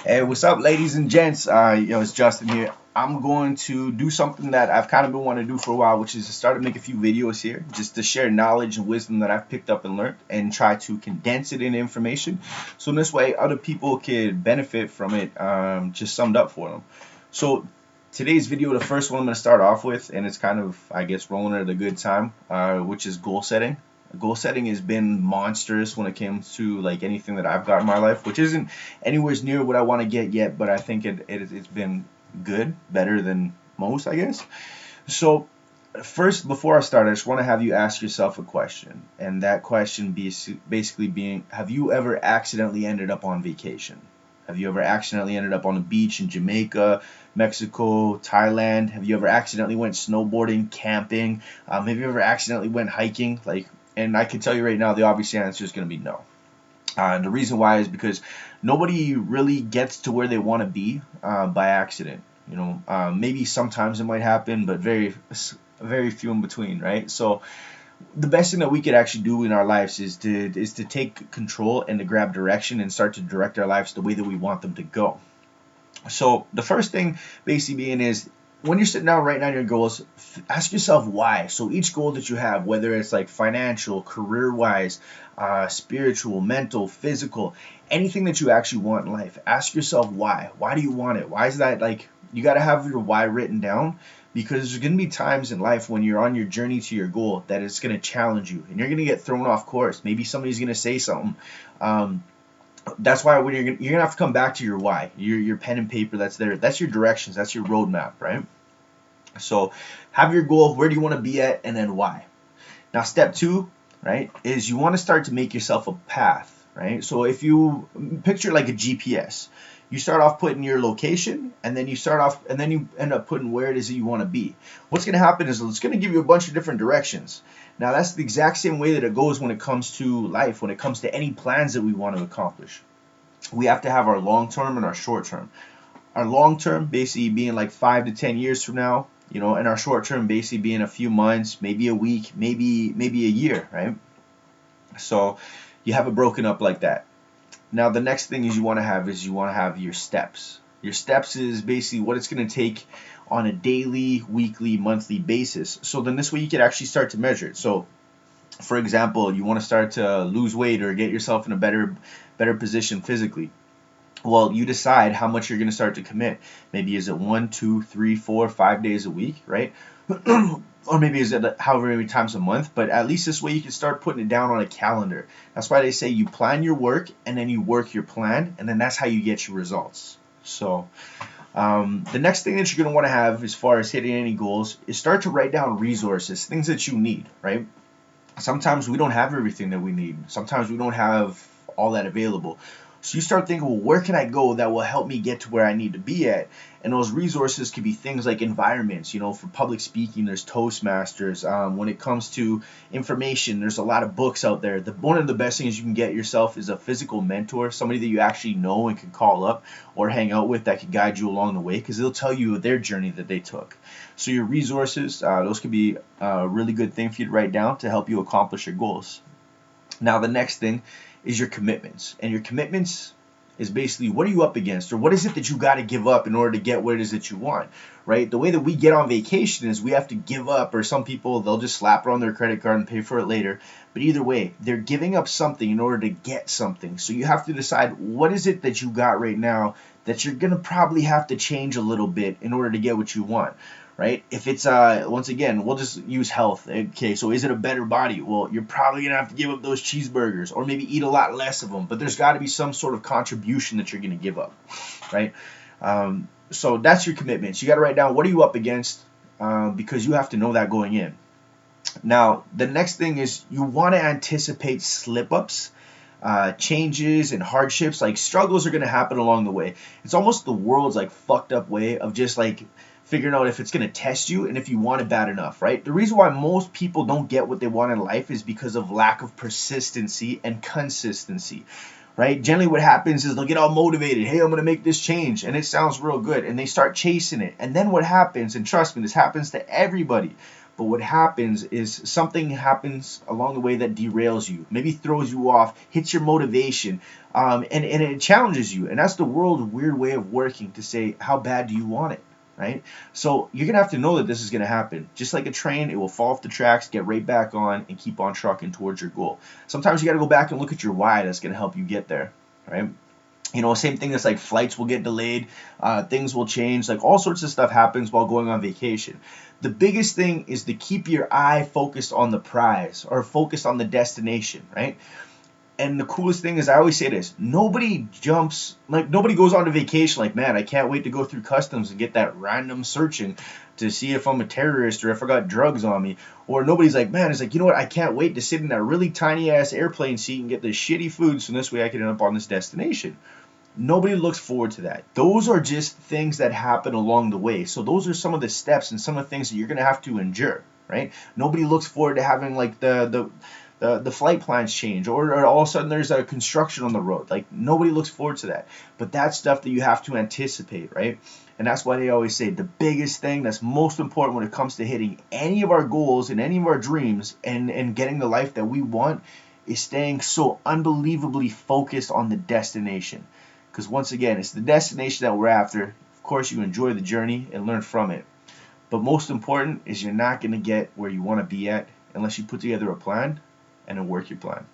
Hey, what's up, ladies and gents? It's Justin here. I'm going to do something that I've kind of been wanting to do for a while, which is to start to make a few videos here, just to share knowledge and wisdom that I've picked up and learned, and try to condense it into information, so in this way, other people could benefit from it, just summed up for them. So today's video, the first one I'm going to start off with, and it's kind of, I guess, rolling at a good time, which is goal setting. Goal setting has been monstrous when it comes to like anything that I've got in my life, which isn't anywhere near what I want to get yet, but I think it's been good, better than most, I guess. So first, before I start, I just want to have you ask yourself a question, and that question be basically being, have you ever accidentally ended up on vacation? Have you ever accidentally ended up on a beach in Jamaica, Mexico, Thailand? Have you ever accidentally went snowboarding, camping? Have you ever accidentally went hiking? And I can tell you right now, the obvious answer is going to be no. And the reason why is because nobody really gets to where they want to be by accident. Maybe sometimes it might happen, but very few in between, right? So the best thing that we could actually do in our lives is to take control and to grab direction and start to direct our lives the way that we want them to go. So the first thing basically being is, when you're sitting down writing down your goals, ask yourself why. So each goal that you have, whether it's like financial, career-wise, spiritual, mental, physical, anything that you actually want in life, ask yourself why. Why do you want it? Why is that, like, you got to have your why written down, because there's going to be times in life when you're on your journey to your goal that it's going to challenge you and you're going to get thrown off course. Maybe somebody's going to say something. That's why when you're gonna have to come back to your why, your pen and paper that's there. That's your directions. That's your roadmap, right? So have your goal. Where do you want to be at, and then why? Now, step two, right, is you want to start to make yourself a path, right? So if you picture like a GPS, you start off putting your location, and then you end up putting where it is that you want to be. What's going to happen is it's going to give you a bunch of different directions. Now, that's the exact same way that it goes when it comes to life, when it comes to any plans that we want to accomplish. We have to have our long term and our short term. Our long term basically being like 5 to 10 years from now, and our short term basically being a few months, maybe a week, maybe a year, right? So you have it broken up like that. Now, the next thing is you want to have your steps. Your steps is basically what it's going to take on a daily, weekly, monthly basis. So then this way you can actually start to measure it. So for example, you want to start to lose weight or get yourself in a better position physically. Well, you decide how much you're going to start to commit. Maybe is it 1, 2, 3, 4, 5 days a week, right? Or maybe is it however many times a month, but at least this way you can start putting it down on a calendar. That's why they say you plan your work and then you work your plan, and then that's how you get your results. So the next thing that you're going to want to have as far as hitting any goals is start to write down resources, things that you need, right? Sometimes we don't have everything that we need. Sometimes we don't have all that available. So you start thinking, well, where can I go that will help me get to where I need to be at? And those resources could be things like environments. For public speaking, there's Toastmasters. When it comes to information, there's a lot of books out there. One of the best things you can get yourself is a physical mentor, somebody that you actually know and can call up or hang out with that can guide you along the way, because they'll tell you their journey that they took. So your resources, those could be a really good thing for you to write down to help you accomplish your goals. Now, the next thing is your commitments. And your commitments is basically, what are you up against, or what is it that you got to give up in order to get what it is that you want, right? The way that we get on vacation is we have to give up, or some people, they'll just slap it on their credit card and pay for it later. But either way, they're giving up something in order to get something. So you have to decide, what is it that you got right now that you're going to probably have to change a little bit in order to get what you want. Right? If it's once again, we'll just use health. Okay, so is it a better body? Well, you're probably gonna have to give up those cheeseburgers, or maybe eat a lot less of them. But there's got to be some sort of contribution that you're gonna give up, right? So that's your commitments. You got to write down, what are you up against, because you have to know that going in. Now, the next thing is you want to anticipate slip-ups, changes and hardships. Like, struggles are gonna happen along the way. It's almost the world's like fucked up way of just like figuring out if it's going to test you and if you want it bad enough, right? The reason why most people don't get what they want in life is because of lack of persistency and consistency, right? Generally what happens is they'll get all motivated. Hey, I'm going to make this change, and it sounds real good, and they start chasing it. And then what happens, and trust me, this happens to everybody, But what happens is something happens along the way that derails you, maybe throws you off, hits your motivation, and it challenges you. And that's the world's weird way of working to say, how bad do you want it? Right? So you're gonna have to know that this is gonna happen. Just like a train, it will fall off the tracks, get right back on, and keep on trucking towards your goal. Sometimes you gotta go back and look at your why. That's gonna help you get there, right? Same thing as like flights will get delayed, things will change, like all sorts of stuff happens while going on vacation. The biggest thing is to keep your eye focused on the prize or focused on the destination, right? And the coolest thing is, I always say this: nobody goes on to vacation like, man, I can't wait to go through customs and get that random searching to see if I'm a terrorist or if I got drugs on me. Or nobody's like, man, it's like, you know what, I can't wait to sit in that really tiny ass airplane seat and get this shitty food so this way I can end up on this destination. Nobody looks forward to that. Those are just things that happen along the way. So those are some of the steps and some of the things that you're going to have to endure, right? Nobody looks forward to having like the flight plans change, or all of a sudden there's a construction on the road. Like, nobody looks forward to that. But that's stuff that you have to anticipate, right? And that's why they always say the biggest thing that's most important when it comes to hitting any of our goals and any of our dreams and getting the life that we want is staying so unbelievably focused on the destination. Because once again, it's the destination that we're after. Of course, you enjoy the journey and learn from it. But most important is you're not going to get where you want to be at unless you put together a plan and then work your plan.